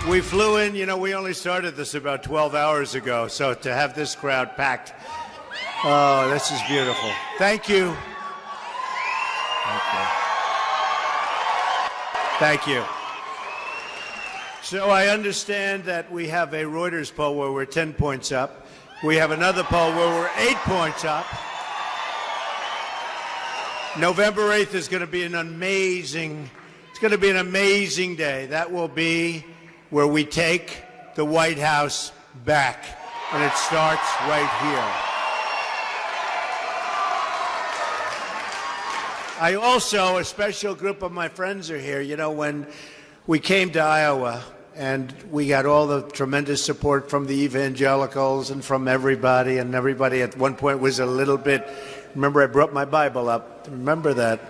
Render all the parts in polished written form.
We flew in, we only started this about 12 hours ago, so to have this crowd packed, oh, this is beautiful. Thank you. Thank you. So I understand that we have a Reuters poll where we're 10 points up. We have another poll where we're 8 points up. November 8th is going to be an amazing day. That will be where we take the White House back, and it starts right here. A special group of my friends are here. When we came to Iowa and we got all the tremendous support from the evangelicals and from everybody, and everybody at one point was a little bit, remember I brought my Bible up, remember that.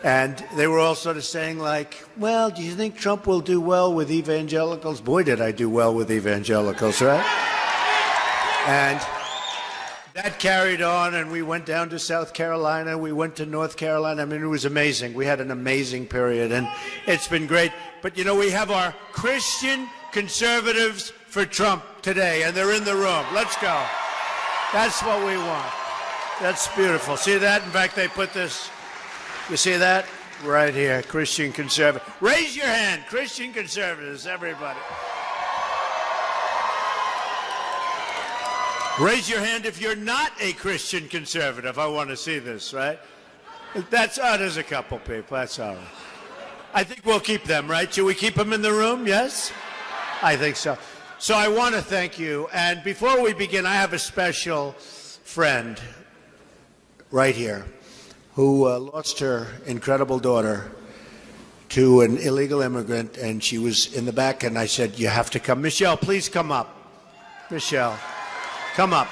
And they were all sort of saying like, well, do you think Trump will do well with evangelicals? Boy, did I do well with evangelicals, right? And that carried on, and we went down to South Carolina. We went to North Carolina. I mean, it was amazing. We had an amazing period, and it's been great. But, we have our Christian conservatives for Trump today, and they're in the room. Let's go. That's what we want. That's beautiful. See that? In fact, they put this. You see that? Right here, Christian conservative. Raise your hand, Christian conservatives, everybody. Raise your hand if you're not a Christian conservative. I want to see this, right? There's a couple people. That's all right. I think we'll keep them, right? Should we keep them in the room? Yes? I think so. So I want to thank you. And before we begin, I have a special friend right here who lost her incredible daughter to an illegal immigrant, and she was in the back, and I said, you have to come. Michelle, please come up. Michelle, come up.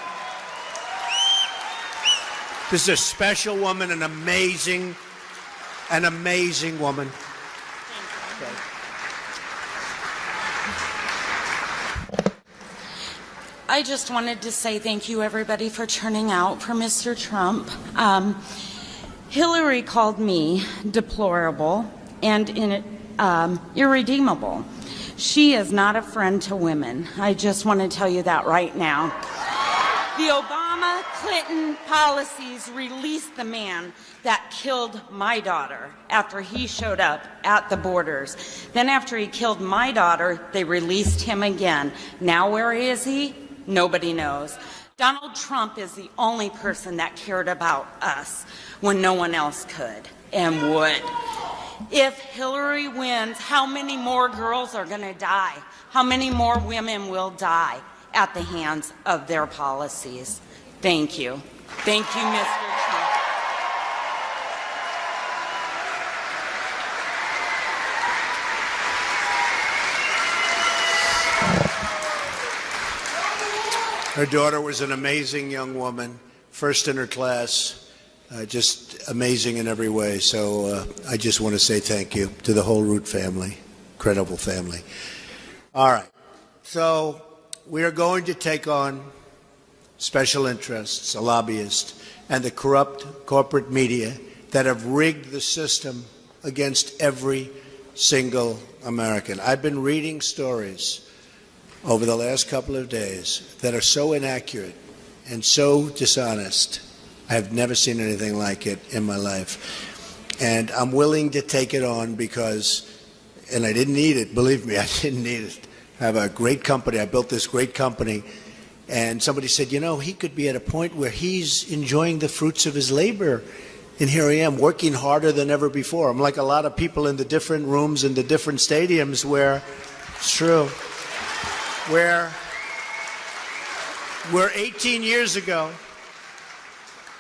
This is a special woman, an amazing woman. Okay. I just wanted to say thank you, everybody, for turning out for Mr. Trump. Hillary called me deplorable and irredeemable. She is not a friend to women. I just want to tell you that right now. The Obama-Clinton policies released the man that killed my daughter after he showed up at the borders. Then after he killed my daughter, they released him again. Now where is he? Nobody knows. Donald Trump is the only person that cared about us when no one else could and would. If Hillary wins, how many more girls are going to die? How many more women will die at the hands of their policies? Thank you. Thank you, Mr. Trump. Her daughter was an amazing young woman, first in her class, just amazing in every way. So I just want to say thank you to the whole Root family, incredible family. All right, so we are going to take on special interests, a lobbyist, and the corrupt corporate media that have rigged the system against every single American. I've been reading stories over the last couple of days that are so inaccurate and so dishonest. I have never seen anything like it in my life. And I'm willing to take it on because, and I didn't need it, believe me, I didn't need it. I have a great company. I built this great company. And somebody said, he could be at a point where he's enjoying the fruits of his labor. And here I am working harder than ever before. I'm like a lot of people in the different rooms in the different stadiums where it's true. Where 18 years ago,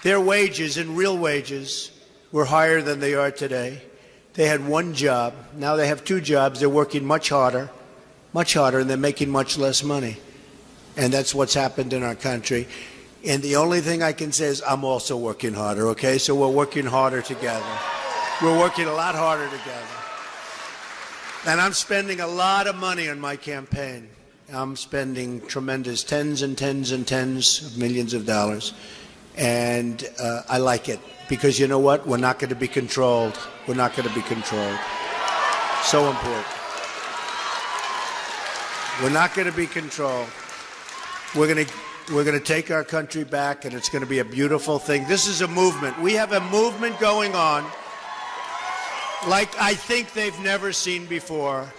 their wages and real wages were higher than they are today. They had one job. Now they have two jobs. They're working much harder, and they're making much less money. And that's what's happened in our country. And the only thing I can say is I'm also working harder, okay? So we're working harder together. We're working a lot harder together. And I'm spending a lot of money on my campaign. I'm spending tremendous tens and tens and tens of millions of dollars. And I like it because you know what? We're not going to be controlled. We're not going to be controlled. So important. We're not going to be controlled. We're going to take our country back, and it's going to be a beautiful thing. This is a movement. We have a movement going on like I think they've never seen before.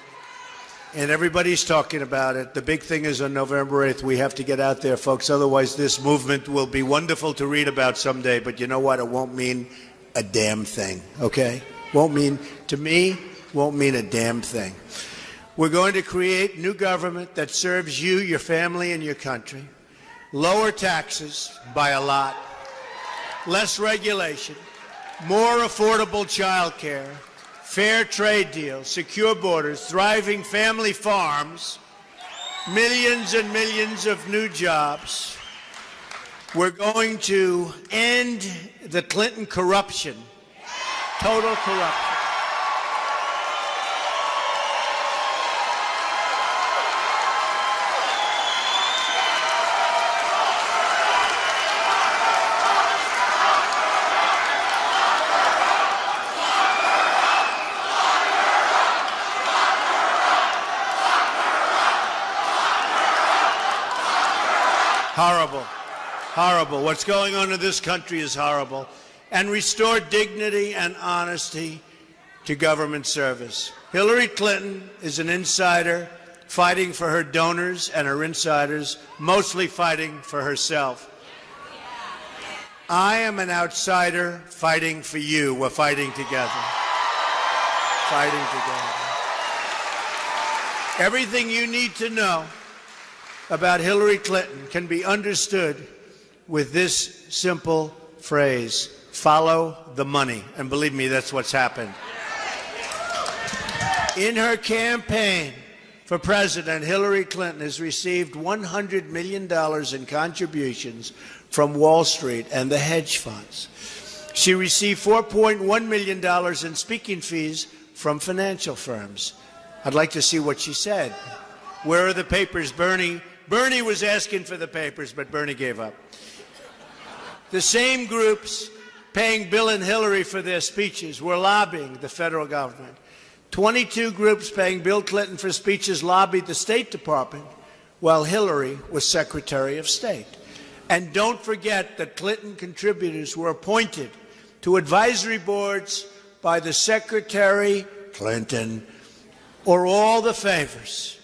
And everybody's talking about it. The big thing is on November 8th. We have to get out there, folks. Otherwise, this movement will be wonderful to read about someday. But you know what? It won't mean a damn thing, okay? To me, won't mean a damn thing. We're going to create new government that serves you, your family, and your country. Lower taxes by a lot. Less regulation. More affordable child care. Fair trade deals, secure borders, thriving family farms, millions and millions of new jobs. We're going to end the Clinton corruption, total corruption. Horrible. Horrible. What's going on in this country is horrible. And restore dignity and honesty to government service. Hillary Clinton is an insider fighting for her donors and her insiders, mostly fighting for herself. I am an outsider fighting for you. We're fighting together. Fighting together. Everything you need to know about Hillary Clinton can be understood with this simple phrase: follow the money. And believe me, that's what's happened. In her campaign for president, Hillary Clinton has received $100 million in contributions from Wall Street and the hedge funds. She received $4.1 million in speaking fees from financial firms. I'd like to see what she said. Where are the papers, Bernie? Bernie was asking for the papers, but Bernie gave up. The same groups paying Bill and Hillary for their speeches were lobbying the federal government. 22 groups paying Bill Clinton for speeches lobbied the State Department while Hillary was Secretary of State. And don't forget that Clinton contributors were appointed to advisory boards by the Secretary Clinton, or all the favors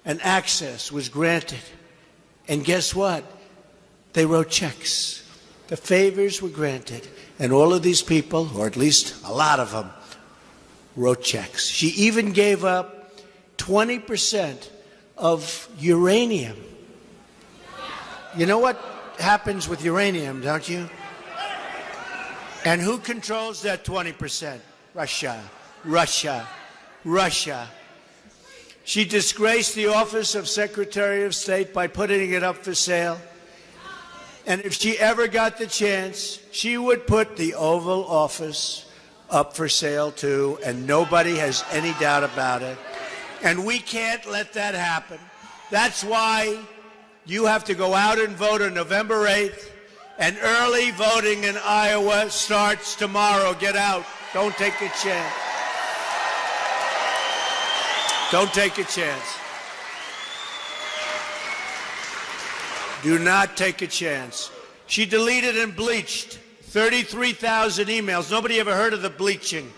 and access was granted. And guess what? They wrote checks. The favors were granted. And all of these people, or at least a lot of them, wrote checks. She even gave up 20% of uranium. You know what happens with uranium, don't you? And who controls that 20%? Russia. Russia. Russia. She disgraced the office of Secretary of State by putting it up for sale. And if she ever got the chance, she would put the Oval Office up for sale too, and nobody has any doubt about it. And we can't let that happen. That's why you have to go out and vote on November 8th, and early voting in Iowa starts tomorrow. Get out. Don't take a chance. Don't take a chance. Do not take a chance. She deleted and bleached 33,000 emails. Nobody ever heard of the bleaching.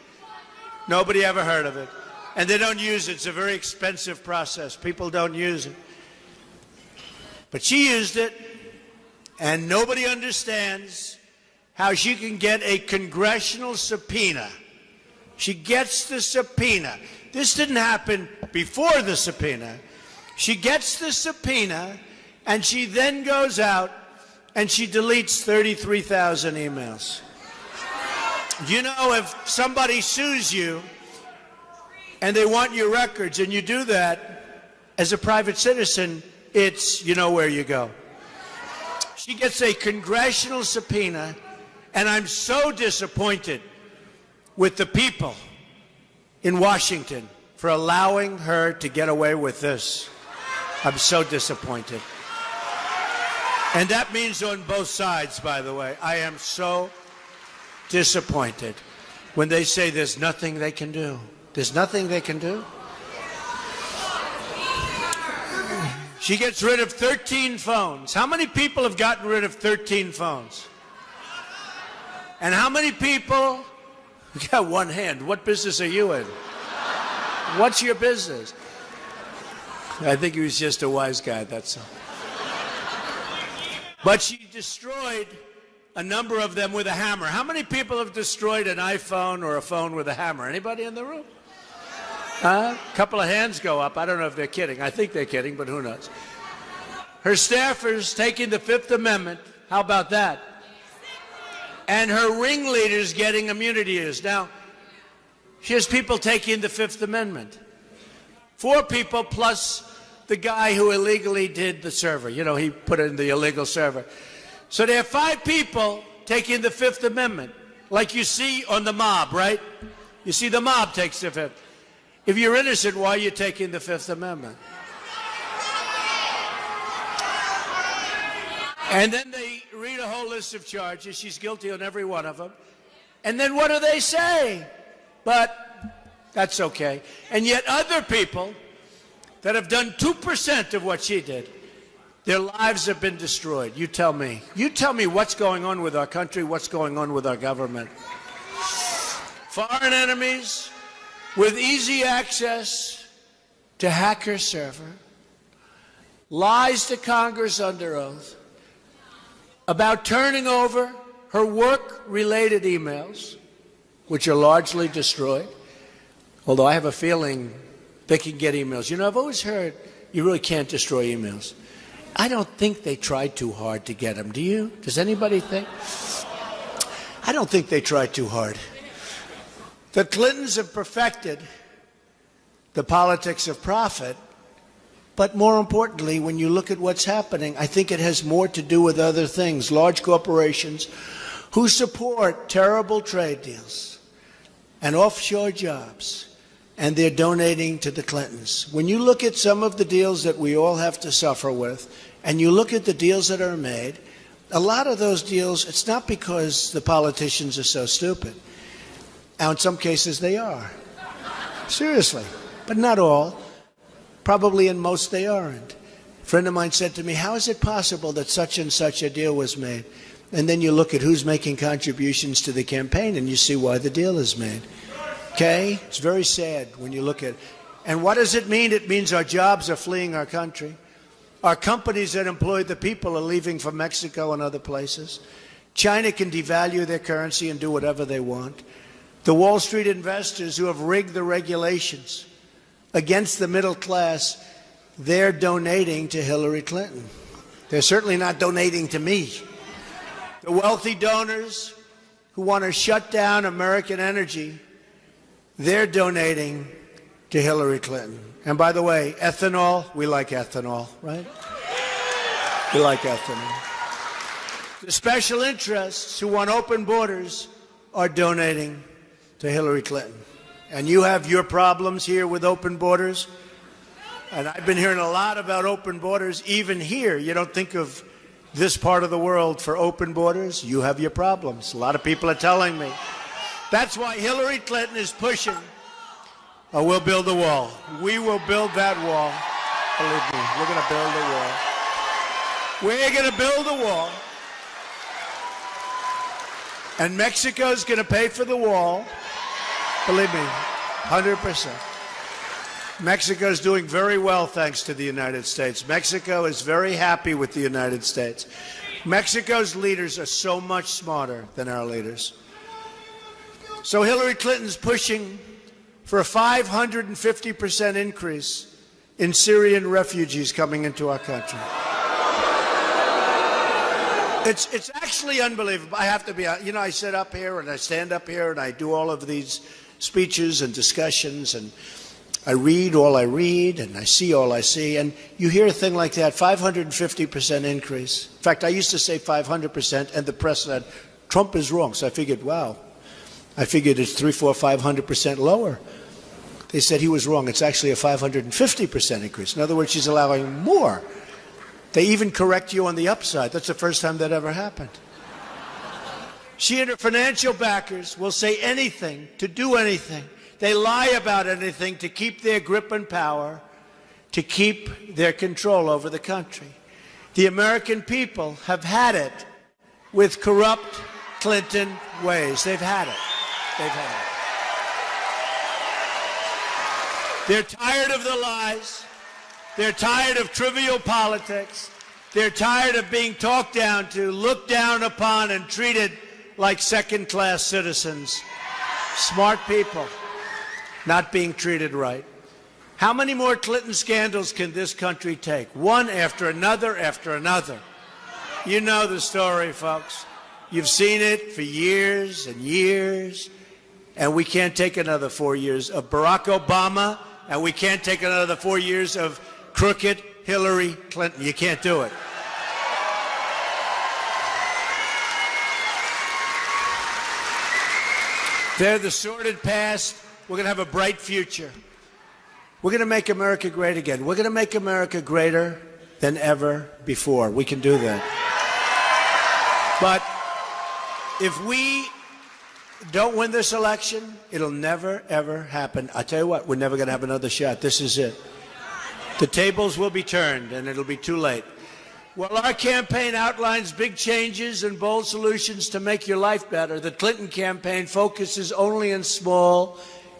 Nobody ever heard of it. And they don't use it. It's a very expensive process. People don't use it. But she used it, and nobody understands how she can get a congressional subpoena. She gets the subpoena. This didn't happen before the subpoena. She gets the subpoena, and she then goes out and she deletes 33,000 emails. You know, if somebody sues you and they want your records and you do that as a private citizen, it's, you know where you go. She gets a congressional subpoena, and I'm so disappointed with the people in Washington for allowing her to get away with this. I'm so disappointed. And that means on both sides, by the way. I am so disappointed when they say there's nothing they can do. There's nothing they can do. She gets rid of 13 phones. How many people have gotten rid of 13 phones? And how many people? You got one hand. What business are you in? What's your business? I think he was just a wise guy, that's all. But she destroyed a number of them with a hammer. How many people have destroyed an iPhone or a phone with a hammer? Anybody in the room? A couple of hands go up. I don't know if they're kidding. I think they're kidding, but who knows? Her staffers taking the Fifth Amendment. How about that? And her ringleaders getting immunity years. Now, here's people taking the Fifth Amendment. 4 people plus the guy who illegally did the server. You know, he put in the illegal server. So there are 5 people taking the Fifth Amendment, like you see on the mob, right? You see the mob takes the Fifth. If you're innocent, why are you taking the Fifth Amendment? And then they read a whole list of charges. She's guilty on every one of them. And then what do they say? But that's okay. And yet other people that have done 2% of what she did, their lives have been destroyed. You tell me. You tell me what's going on with our country, what's going on with our government. Foreign enemies with easy access to hack her server, lies to Congress under oath about turning over her work-related emails, which are largely destroyed, although I have a feeling they can get emails. You know, I've always heard you really can't destroy emails. I don't think they tried too hard to get them. Do you? Does anybody think? I don't think they tried too hard. The Clintons have perfected the politics of profit, but more importantly, when you look at what's happening, I think it has more to do with other things. Large corporations who support terrible trade deals and offshore jobs, and they're donating to the Clintons. When you look at some of the deals that we all have to suffer with, and you look at the deals that are made, a lot of those deals, it's not because the politicians are so stupid. Now, in some cases, they are. Seriously. But not all. Probably in most they aren't. A friend of mine said to me, how is it possible that such and such a deal was made? And then you look at who's making contributions to the campaign, and you see why the deal is made. Okay? It's very sad when you look at it. And what does it mean? It means our jobs are fleeing our country. Our companies that employ the people are leaving for Mexico and other places. China can devalue their currency and do whatever they want. The Wall Street investors who have rigged the regulations against the middle class, they're donating to Hillary Clinton. They're certainly not donating to me. The wealthy donors who want to shut down American energy, they're donating to Hillary Clinton. And by the way, ethanol, we like ethanol, right? We like ethanol. The special interests who want open borders are donating to Hillary Clinton. And you have your problems here with open borders. And I've been hearing a lot about open borders. Even here, you don't think of this part of the world for open borders. You have your problems. A lot of people are telling me. That's why Hillary Clinton is pushing. Oh, we'll build a wall. We will build that wall. Believe me, we're going to build a wall. We're going to build a wall. And Mexico's going to pay for the wall. Believe me, 100%. Mexico's doing very well thanks to the United States. Mexico is very happy with the United States. Mexico's leaders are so much smarter than our leaders. So Hillary Clinton's pushing for a 550% increase in Syrian refugees coming into our country. It's actually unbelievable. I have to be, you know, I sit up here and I stand up here and I do all of these speeches and discussions, and I read all I read and I see all I see, and you hear a thing like that, 550% increase. In fact, I used to say 500%, and the press said, Trump is wrong. So I figured, wow, I figured it's 300, 400, 500% lower. They said he was wrong. It's actually a 550% increase. In other words, she's allowing more. They even correct you on the upside. That's the first time that ever happened. She and her financial backers will say anything to do anything. They lie about anything to keep their grip and power. to keep their control over the country. The American people have had it with corrupt Clinton ways. They've had it. They've had it. They're tired of the lies. They're tired of trivial politics. They're tired of being talked down to, looked down upon, and treated like second-class citizens. Smart people not being treated right. How many more Clinton scandals can this country take? One after another after another. You know the story, folks. You've seen it for years and years, and we can't take another 4 years of Barack Obama, and we can't take another 4 years of crooked Hillary Clinton. You can't do it. They're the sordid past. We're going to have a bright future. We're going to make America great again. We're going to make America greater than ever before. We can do that. But if we don't win this election, it'll never, ever happen. I'll tell you what, we're never going to have another shot. This is it. The tables will be turned, and it'll be too late. While our campaign outlines big changes and bold solutions to make your life better, the Clinton campaign focuses only on small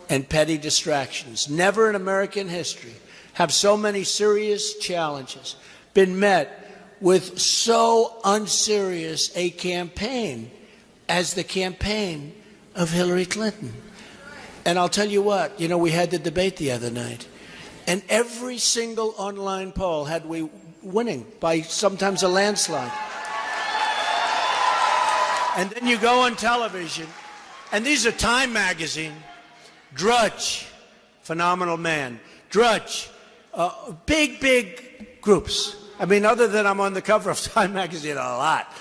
and petty distractions. Never in American history have so many serious challenges been met with so unserious a campaign as the campaign of Hillary Clinton. And I'll tell you what, we had the debate the other night, and every single online poll had we winning by sometimes a landslide. And then you go on television, and these are Time magazine, Drudge, phenomenal man, Drudge, big groups. I mean, other than I'm on the cover of Time magazine a lot,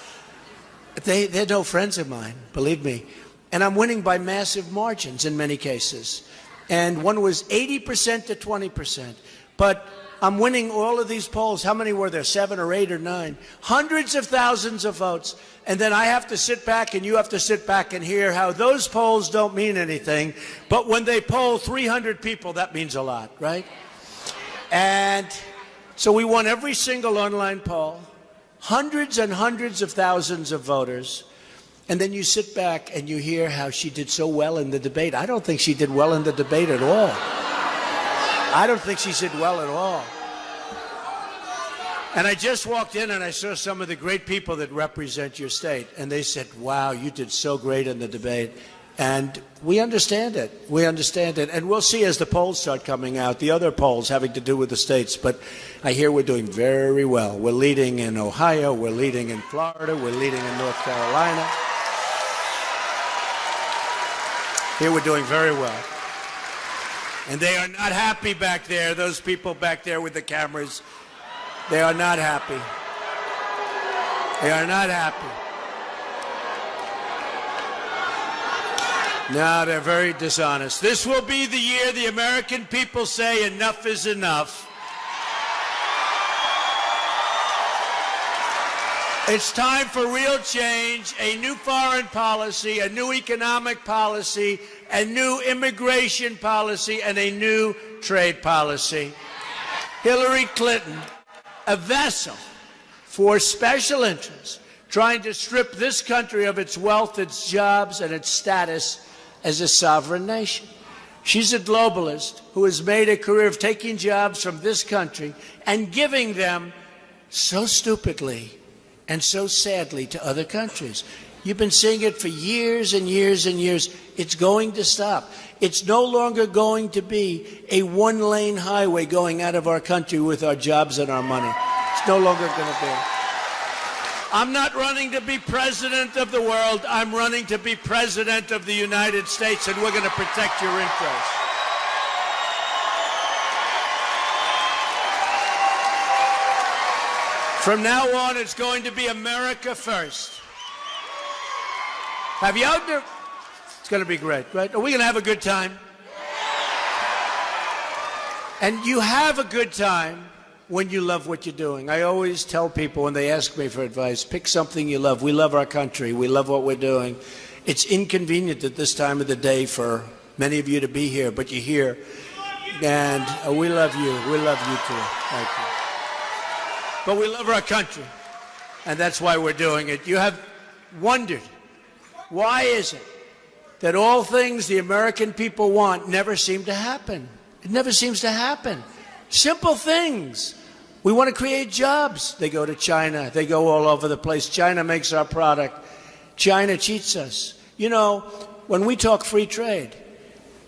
they're no friends of mine, believe me. And I'm winning by massive margins in many cases. And one was 80% to 20%. But I'm winning all of these polls. How many were there? 7 or 8 or 9? Hundreds of thousands of votes. And then I have to sit back and you have to sit back and hear how those polls don't mean anything. But when they poll 300 people, that means a lot, right? And so we won every single online poll. Hundreds and hundreds of thousands of voters. And then you sit back and you hear how she did so well in the debate. I don't think she did well in the debate at all. I don't think she did well at all. And I just walked in and I saw some of the great people that represent your state. And they said, wow, you did so great in the debate. And we understand it. We understand it. And we'll see as the polls start coming out, the other polls having to do with the states. But I hear we're doing very well. We're leading in Ohio. We're leading in Florida. We're leading in North Carolina. Here we're doing very well. And they are not happy back there, those people back there with the cameras. They are not happy. They are not happy. No, they're very dishonest. This will be the year the American people say enough is enough. It's time for real change, a new foreign policy, a new economic policy, a new immigration policy, and a new trade policy. Hillary Clinton, a vessel for special interests, trying to strip this country of its wealth, its jobs, and its status as a sovereign nation. She's a globalist who has made a career of taking jobs from this country and giving them so stupidly and so sadly to other countries. You've been seeing it for years and years and years. It's going to stop. It's no longer going to be a one-lane highway going out of our country with our jobs and our money. It's no longer going to be. I'm not running to be president of the world. I'm running to be president of the United States, and we're going to protect your interests. From now on, it's going to be America first. Have you out there? It's going to be great, right? Are we going to have a good time? And you have a good time when you love what you're doing. I always tell people when they ask me for advice, pick something you love. We love our country. We love what we're doing. It's inconvenient at this time of the day for many of you to be here, but you're here. And we love you. We love you too. Thank you. But we love our country, and that's why we're doing it. You have wondered, why is it that all things the American people want never seem to happen? It never seems to happen. Simple things. We want to create jobs. They go to China. They go all over the place. China makes our product. China cheats us. You know, when we talk free trade,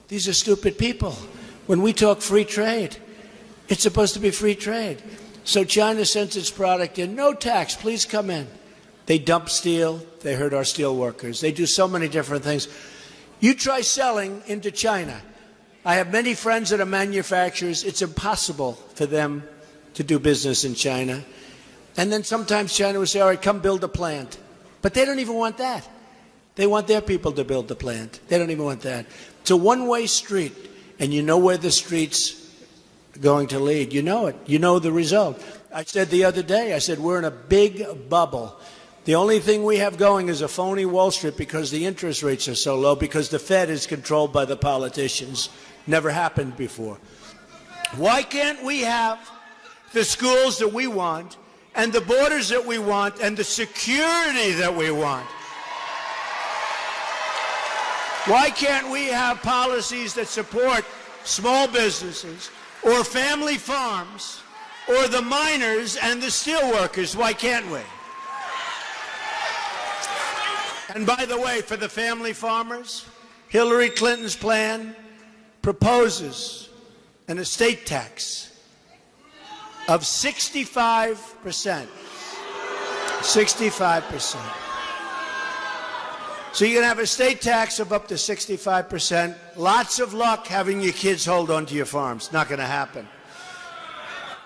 these are stupid people. When we talk free trade, it's supposed to be free trade. So China sends its product in, no tax, please come in. They dump steel. They hurt our steel workers. They do so many different things. You try selling into China. I have many friends that are manufacturers. It's impossible for them to do business in China. And then sometimes China will say, all right, come build a plant. But they don't even want that. They want their people to build the plant. They don't even want that. It's a one-way street, and you know where the street's going to lead. You know it. You know the result. I said the other day, I said, we're in a big bubble. The only thing we have going is a phony Wall Street because the interest rates are so low, because the Fed is controlled by the politicians. Never happened before. Why can't we have the schools that we want, and the borders that we want, and the security that we want? Why can't we have policies that support small businesses or family farms or the miners and the steel workers? Why can't we? And by the way, for the family farmers, Hillary Clinton's plan proposes an estate tax of 65%. 65%. So you're going to have a state tax of up to 65%. Lots of luck having your kids hold on to your farms. Not going to happen.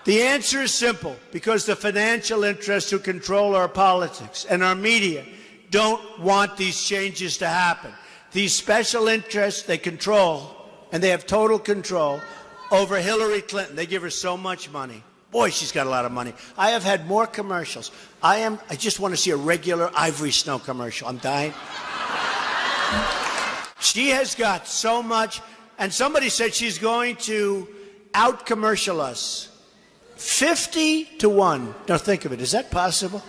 The answer is simple, because the financial interests who control our politics and our media don't want these changes to happen. These special interests, they control, and they have total control over Hillary Clinton. They give her so much money. Boy, she's got a lot of money. I have had more commercials. I just want to see a regular Ivory Snow commercial. I'm dying. She has got so much, and somebody said she's going to out-commercial us. 50-1. Now think of it. Is that possible?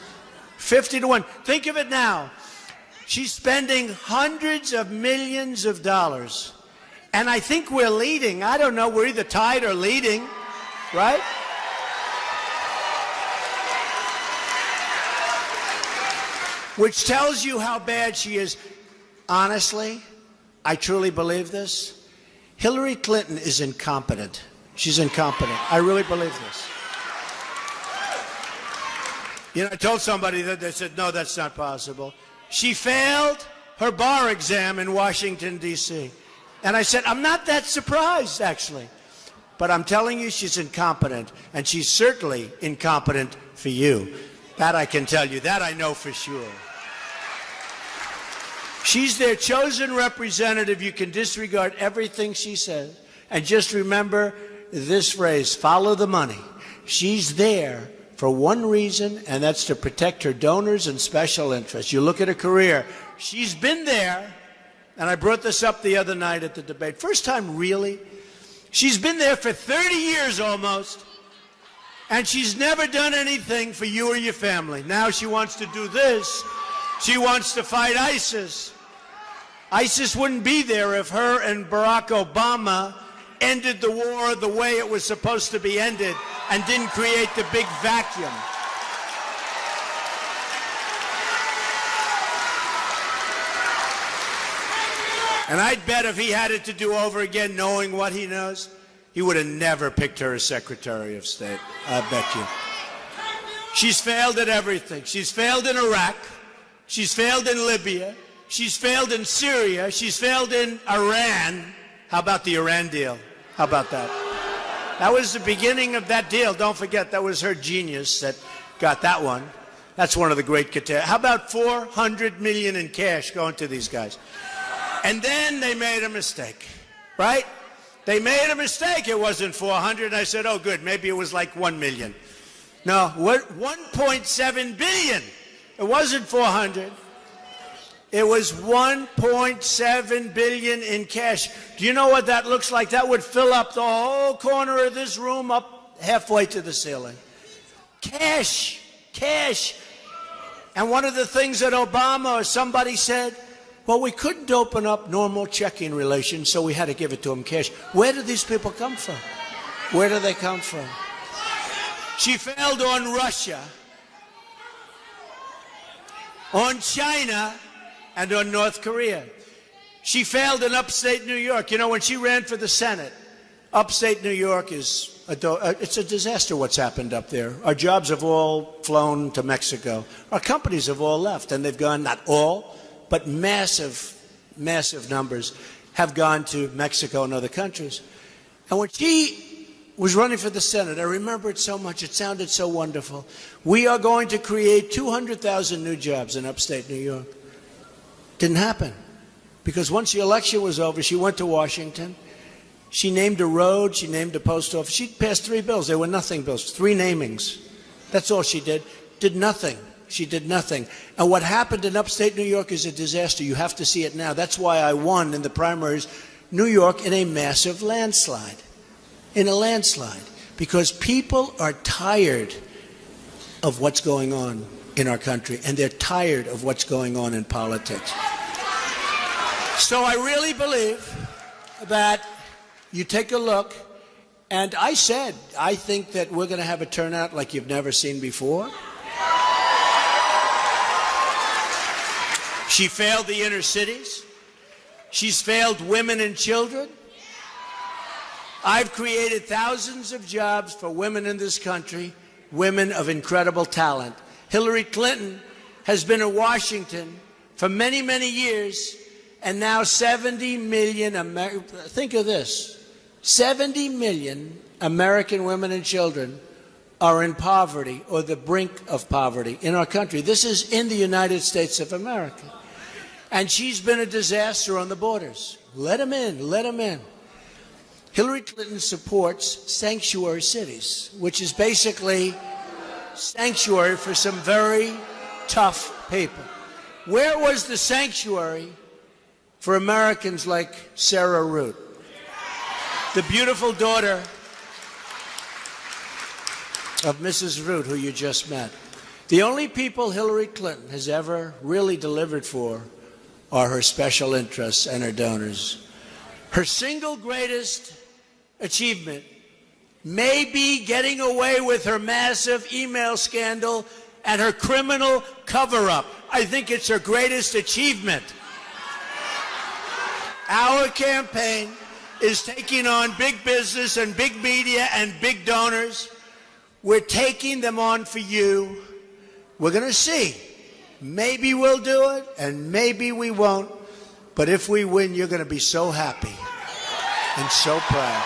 50-1. Think of it now. She's spending hundreds of millions of dollars. And I think we're leading. I don't know. We're either tied or leading, right? Which tells you how bad she is. Honestly, I truly believe this. Hillary Clinton is incompetent. She's incompetent. I really believe this. You know, I told somebody that, they said, no, that's not possible. She failed her bar exam in Washington, D.C. And I said, I'm not that surprised, actually. But I'm telling you, she's incompetent. And she's certainly incompetent for you. That I can tell you. That I know for sure. She's their chosen representative. You can disregard everything she says. And just remember this phrase, follow the money. She's there for one reason, and that's to protect her donors and special interests. You look at her career. She's been there, and I brought this up the other night at the debate. First time, really? She's been there for 30 years almost, and she's never done anything for you or your family. Now she wants to do this. She wants to fight ISIS. ISIS wouldn't be there if her and Barack Obama ended the war the way it was supposed to be ended and didn't create the big vacuum. And I'd bet if he had it to do over again, knowing what he knows, he would have never picked her as Secretary of State. I bet you. She's failed at everything. She's failed in Iraq. She's failed in Libya. She's failed in Syria. She's failed in Iran. How about the Iran deal? How about that? That was the beginning of that deal. Don't forget, that was her genius that got that one. That's one of the great catastrophes. How about $400 million in cash going to these guys? And then they made a mistake, right? They made a mistake. It wasn't 400. I said, oh, good. Maybe it was like 1 million. No, 1.7 billion. It wasn't 400. It was $1.7 billion in cash. Do you know what that looks like? That would fill up the whole corner of this room up halfway to the ceiling. Cash, cash. And one of the things that Obama or somebody said, well, we couldn't open up normal checking relations, so we had to give it to them cash. Where do these people come from? Where do they come from? She failed on Russia, on China, and on North Korea. She failed in upstate New York. You know, when she ran for the Senate, upstate New York is it's a disaster what's happened up there. Our jobs have all flown to Mexico. Our companies have all left, and they've gone, not all, but massive, massive numbers have gone to Mexico and other countries. And when she was running for the Senate, I remember it so much. It sounded so wonderful. We are going to create 200,000 new jobs in upstate New York. Didn't happen. Because once the election was over, she went to Washington. She named a road. She named a post office. She passed 3 bills. They were nothing bills. 3 namings. That's all she did. Did nothing. She did nothing. And what happened in upstate New York is a disaster. You have to see it now. That's why I won in the primaries, New York, in a massive landslide. In a landslide. Because people are tired of what's going on in our country, and they're tired of what's going on in politics. So I really believe that you take a look, and I said, I think that we're going to have a turnout like you've never seen before. She failed the inner cities. She's failed women and children. I've created thousands of jobs for women in this country, women of incredible talent. Hillary Clinton has been in Washington for many, many years, and now 70 million, think of this, 70 million American women and children are in poverty or the brink of poverty in our country. This is in the United States of America. And she's been a disaster on the borders. Let them in, let them in. Hillary Clinton supports sanctuary cities, which is basically sanctuary for some very tough people. Where was the sanctuary for Americans like Sarah Root, the beautiful daughter of Mrs. Root, who you just met? The only people Hillary Clinton has ever really delivered for are her special interests and her donors. Her single greatest achievement may be getting away with her massive email scandal and her criminal cover-up. I think it's her greatest achievement. Our campaign is taking on big business and big media and big donors. We're taking them on for you. We're going to see. Maybe we'll do it, and maybe we won't. But if we win, you're going to be so happy and so proud.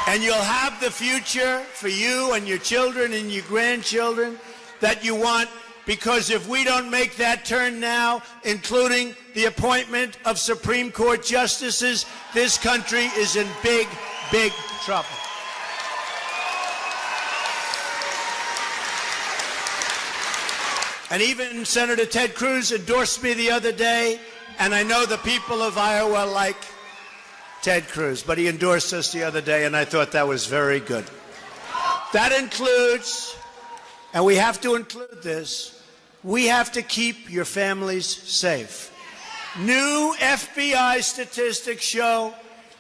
And you'll have the future for you and your children and your grandchildren that you want, because if we don't make that turn now, including the appointment of Supreme Court justices, this country is in big, big trouble. And even Senator Ted Cruz endorsed me the other day, and I know the people of Iowa like Ted Cruz, but he endorsed us the other day, and I thought that was very good. That includes, and we have to include this, we have to keep your families safe. New FBI statistics show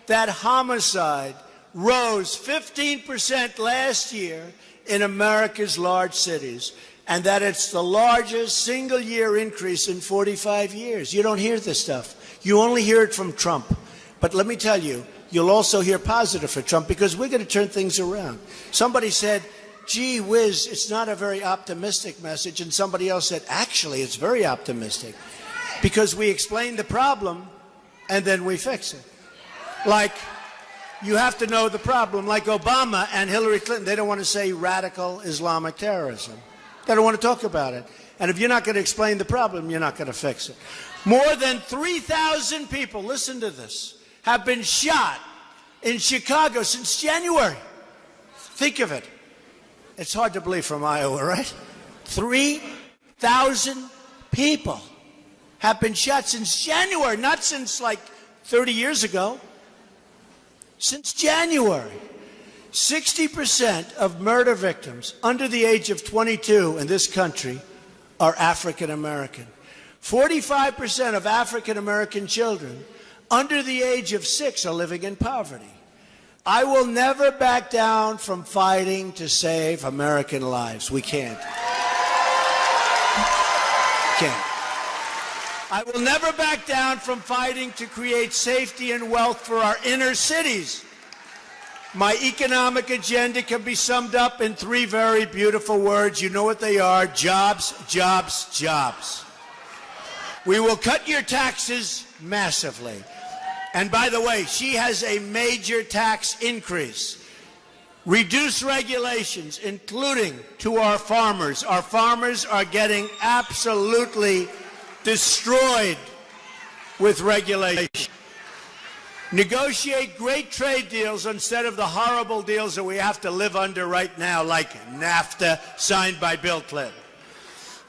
that homicide rose 15% last year in America's large cities, and that it's the largest single-year increase in 45 years. You don't hear this stuff. You only hear it from Trump. But let me tell you, you'll also hear positive for Trump, because we're going to turn things around. Somebody said, gee whiz, it's not a very optimistic message. And somebody else said, actually, it's very optimistic, because we explain the problem and then we fix it. Like, you have to know the problem. Like Obama and Hillary Clinton, they don't want to say radical Islamic terrorism. They don't want to talk about it. And if you're not going to explain the problem, you're not going to fix it. More than 3,000 people, listen to this, have been shot in Chicago since January. Think of it. It's hard to believe from Iowa, right? 3,000 600,000 people have been shot since January, not since like 30 years ago. Since January, 60% of murder victims under the age of 22 in this country are African American. 45% of African American children under the age of 6 are living in poverty. I will never back down from fighting to save American lives. We can't. Can't. I will never back down from fighting to create safety and wealth for our inner cities. My economic agenda can be summed up in 3 very beautiful words. You know what they are: jobs, jobs, jobs. We will cut your taxes massively. And by the way, she has a major tax increase. Reduce regulations, including to our farmers. Our farmers are getting absolutely destroyed with regulation. Negotiate great trade deals instead of the horrible deals that we have to live under right now, like NAFTA, signed by Bill Clinton.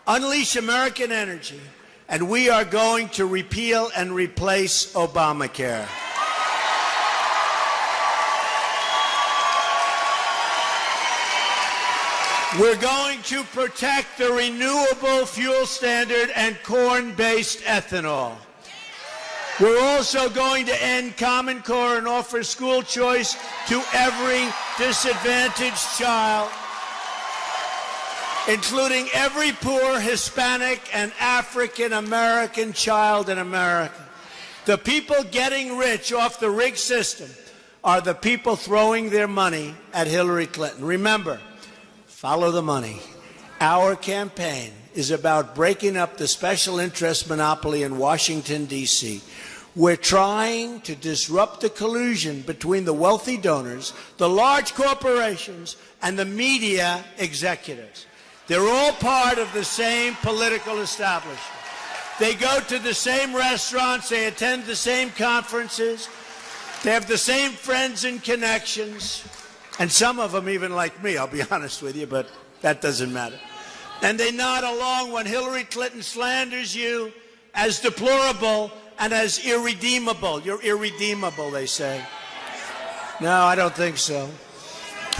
Unleash American energy, and we are going to repeal and replace Obamacare. We're going to protect the renewable fuel standard and corn-based ethanol. We're also going to end Common Core and offer school choice to every disadvantaged child, including every poor Hispanic and African American child in America. The people getting rich off the rigged system are the people throwing their money at Hillary Clinton. Remember, follow the money. Our campaign is about breaking up the special interest monopoly in Washington, D.C. We're trying to disrupt the collusion between the wealthy donors, the large corporations, and the media executives. They're all part of the same political establishment. They go to the same restaurants, they attend the same conferences, they have the same friends and connections, and some of them even like me, I'll be honest with you, but that doesn't matter. And they nod along when Hillary Clinton slanders you as deplorable and as irredeemable. You're irredeemable, they say. No, I don't think so.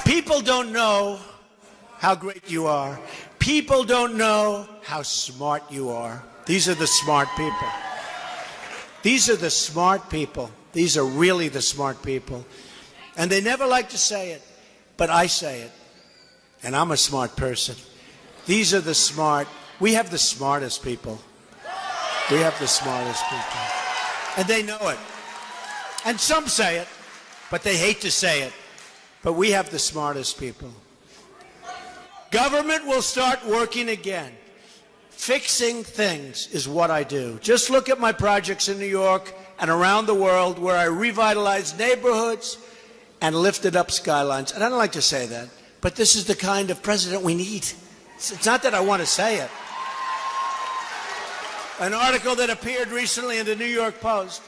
People don't know how great you are. People don't know how smart you are. These are the smart people. These are the smart people. These are really the smart people. And they never like to say it, but I say it. And I'm a smart person. These are the smart. We have the smartest people. We have the smartest people. And they know it. And some say it, but they hate to say it. But we have the smartest people. Government will start working again. Fixing things is what I do. Just look at my projects in New York and around the world where I revitalized neighborhoods and lifted up skylines. And I don't like to say that, but this is the kind of president we need. It's not that I want to say it. An article that appeared recently in the New York Post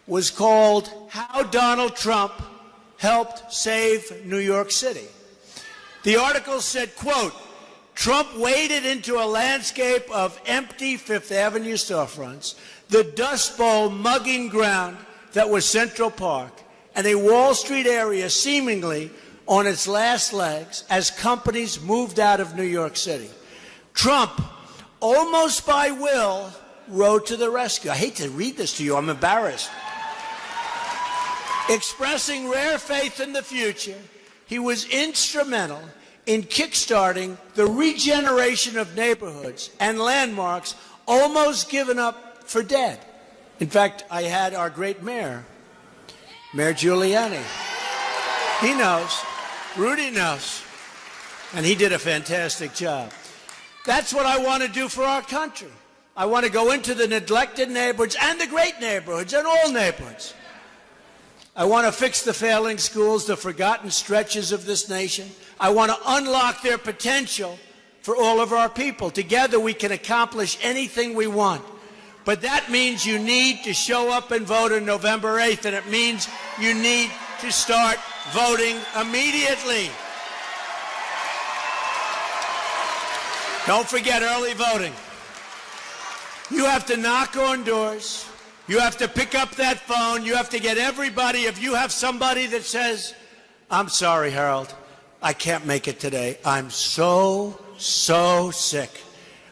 was called "How Donald Trump Helped Save New York City." The article said, quote, "Trump waded into a landscape of empty Fifth Avenue storefronts, the Dust Bowl mugging ground that was Central Park, and a Wall Street area seemingly on its last legs as companies moved out of New York City. Trump, almost by will, rode to the rescue." I hate to read this to you. I'm embarrassed. Expressing rare faith in the future, he was instrumental in kickstarting the regeneration of neighborhoods and landmarks almost given up for dead. In fact, I had our great mayor, Mayor Giuliani. He knows. Rudy knows. And he did a fantastic job. That's what I want to do for our country. I want to go into the neglected neighborhoods and the great neighborhoods and all neighborhoods. I want to fix the failing schools, the forgotten stretches of this nation. I want to unlock their potential for all of our people. Together we can accomplish anything we want. But that means you need to show up and vote on November 8th, and it means you need to start voting immediately. Don't forget early voting. You have to knock on doors. You have to pick up that phone. You have to get everybody. If you have somebody that says, I'm sorry, Harold, I can't make it today. I'm so sick.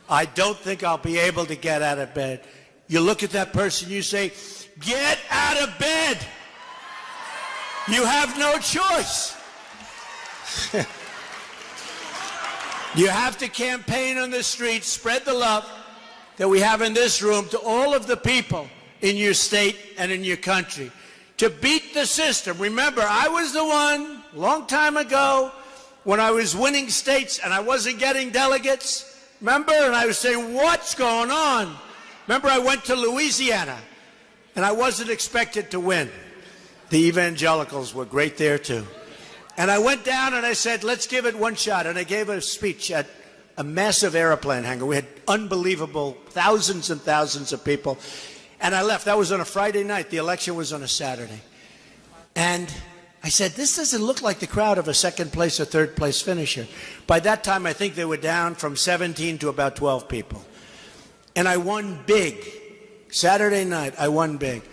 I don't think I'll be able to get out of bed. You look at that person, you say, get out of bed. You have no choice. You have to campaign on the streets, spread the love that we have in this room to all of the people in your state and in your country to beat the system. Remember, I was the one a long time ago when I was winning states and I wasn't getting delegates. Remember? And I was saying, what's going on? Remember, I went to Louisiana and I wasn't expected to win. The evangelicals were great there too. And I went down and I said, let's give it one shot. And I gave a speech at a massive airplane hangar. We had unbelievable thousands and thousands of people. And I left. That was on a Friday night. The election was on a Saturday. And I said, this doesn't look like the crowd of a second place or third place finisher. By that time, I think they were down from 17 to about 12 people. And I won big. Saturday night, I won big.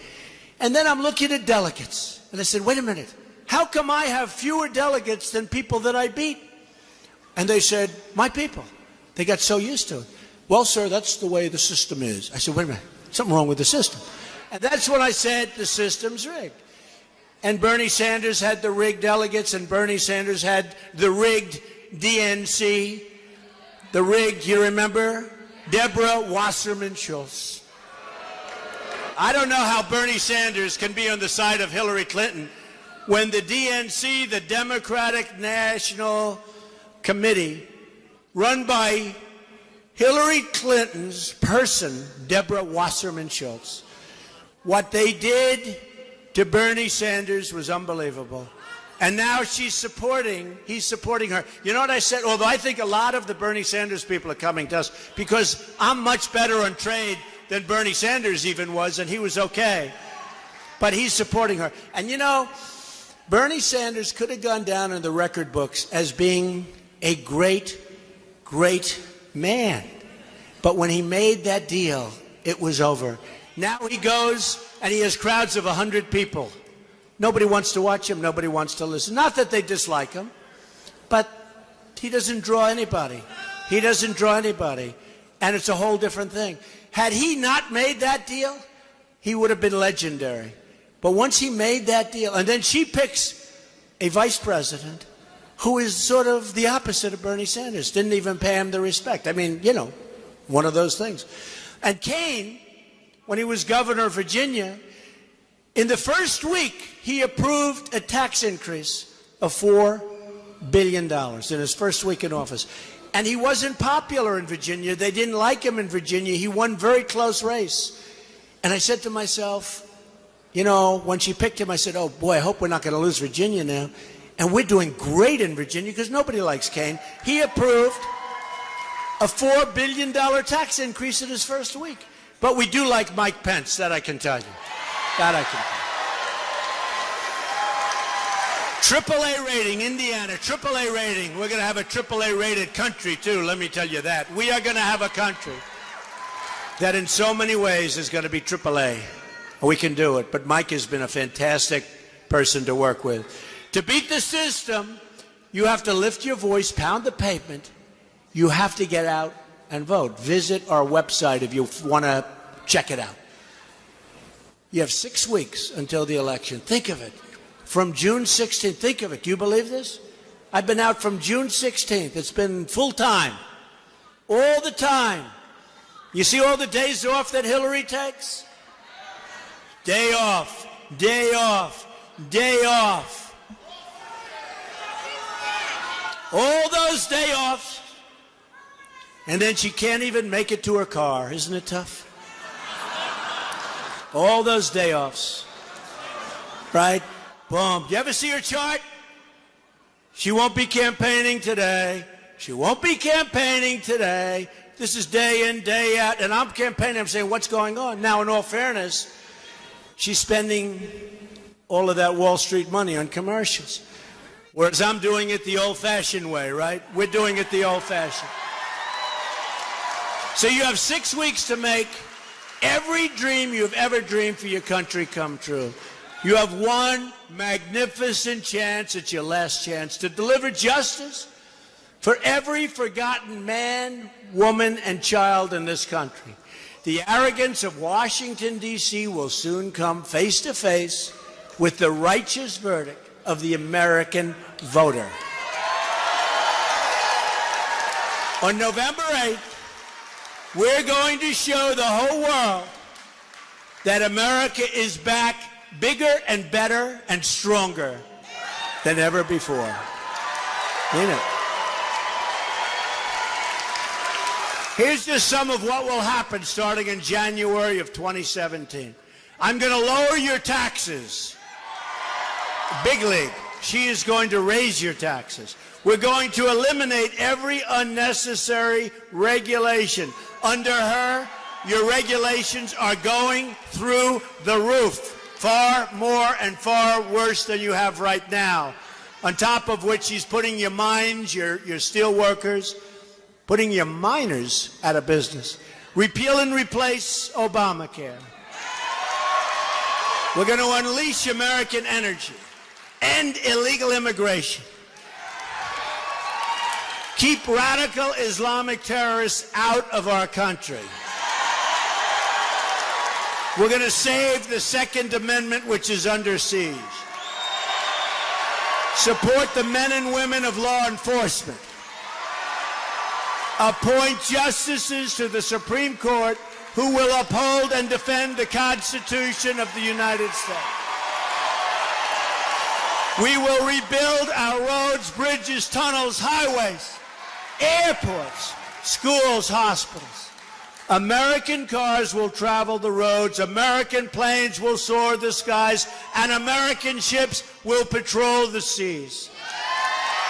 And then I'm looking at delegates. And I said, wait a minute. How come I have fewer delegates than people that I beat? And they said, my people. They got so used to it. Well, sir, that's the way the system is. I said, wait a minute. Something wrong with the system. And that's when I said the system's rigged. And Bernie Sanders had the rigged delegates, and Bernie Sanders had the rigged DNC, the rigged, you remember, Deborah Wasserman Schultz. I don't know how Bernie Sanders can be on the side of Hillary Clinton when the DNC, the Democratic National Committee, run by Hillary Clinton's person, Deborah Wasserman Schultz, what they did to Bernie Sanders was unbelievable. And now he's supporting her. You know what I said? Although I think a lot of the Bernie Sanders people are coming to us because I'm much better on trade than Bernie Sanders even was, and he was okay. But he's supporting her. And you know, Bernie Sanders could have gone down in the record books as being a great, great man. But when he made that deal, it was over. Now he goes and he has crowds of 100 people. Nobody wants to watch him. Nobody wants to listen. Not that they dislike him, but he doesn't draw anybody. He doesn't draw anybody. And it's a whole different thing. Had he not made that deal, he would have been legendary. But once he made that deal, and then she picks a vice president who is sort of the opposite of Bernie Sanders, didn't even pay him the respect. I mean, you know, one of those things. And Kane, when he was governor of Virginia, in the first week, he approved a tax increase of $4 billion in his first week in office. And he wasn't popular in Virginia. They didn't like him in Virginia. He won very close race. And I said to myself, you know, when she picked him, I said, oh, boy, I hope we're not going to lose Virginia now. And we're doing great in Virginia because nobody likes Kane. He approved a $4 billion tax increase in his first week. But we do like Mike Pence, that I can tell you. That I can tell you. AAA rating, Indiana, AAA rating. We're going to have a AAA rated country, too, let me tell you that. We are going to have a country that in so many ways is going to be AAA. We can do it. But Mike has been a fantastic person to work with. To beat the system, you have to lift your voice, pound the pavement. You have to get out and vote. Visit our website if you want to check it out. You have 6 weeks until the election. Think of it. From June 16th, think of it. Do you believe this? I've been out from June 16th. It's been full time. All the time. You see all the days off that Hillary takes? Day off, day off, day off. All those day offs. And then she can't even make it to her car. Isn't it tough? All those day offs. Right? Boom. You ever see her chart? She won't be campaigning today. She won't be campaigning today. This is day in, day out. And I'm campaigning. I'm saying, what's going on? Now, in all fairness, she's spending all of that Wall Street money on commercials. Whereas I'm doing it the old-fashioned way, right? We're doing it the old-fashioned. So you have 6 weeks to make every dream you've ever dreamed for your country come true. You have one magnificent chance. It's your last chance to deliver justice for every forgotten man, woman, and child in this country. The arrogance of Washington, D.C. will soon come face to face with the righteous verdict of the American voter. On November 8th, we're going to show the whole world that America is back bigger and better and stronger than ever before. You know. Here's just some of what will happen starting in January of 2017. I'm going to lower your taxes. Big league. She is going to raise your taxes. We're going to eliminate every unnecessary regulation. Under her, your regulations are going through the roof. Far more and far worse than you have right now. On top of which she's putting your mines, your steel workers, putting your miners out of business. Repeal and replace Obamacare. We're going to unleash American energy. End illegal immigration. Keep radical Islamic terrorists out of our country. We're going to save the Second Amendment, which is under siege. Support the men and women of law enforcement. Appoint justices to the Supreme Court who will uphold and defend the Constitution of the United States. We will rebuild our roads, bridges, tunnels, highways, airports, schools, hospitals. American cars will travel the roads, American planes will soar the skies, and American ships will patrol the seas.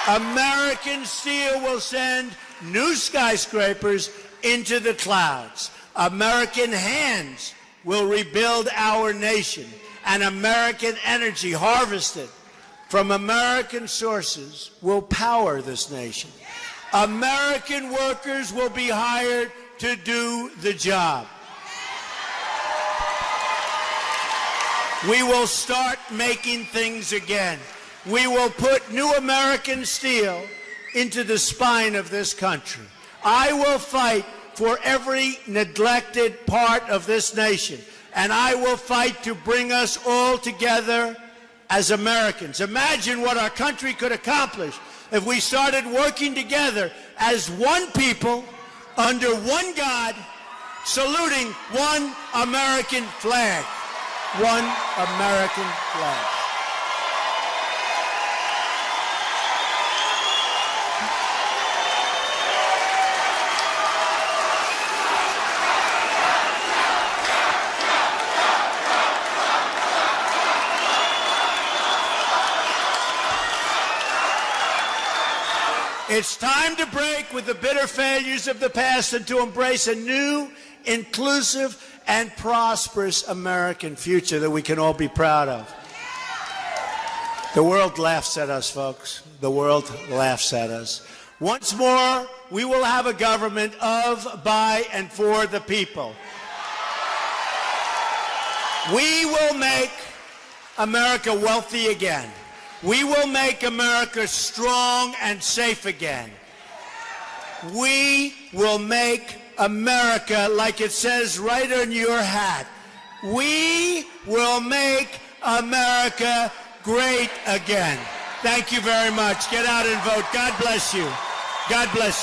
American steel will send new skyscrapers into the clouds. American hands will rebuild our nation, and American energy harvested from American sources will power this nation. American workers will be hired to do the job. We will start making things again. We will put new American steel into the spine of this country. I will fight for every neglected part of this nation, and I will fight to bring us all together as Americans. Imagine what our country could accomplish if we started working together as one people, under one God, saluting one American flag. One American flag. It's time to break with the bitter failures of the past and to embrace a new, inclusive, and prosperous American future that we can all be proud of. The world laughs at us, folks. The world laughs at us. Once more, we will have a government of, by, and for the people. We will make America wealthy again. We will make America strong and safe again. We will make America, like it says right on your hat, we will make America great again. Thank you very much. Get out and vote. God bless you. God bless you.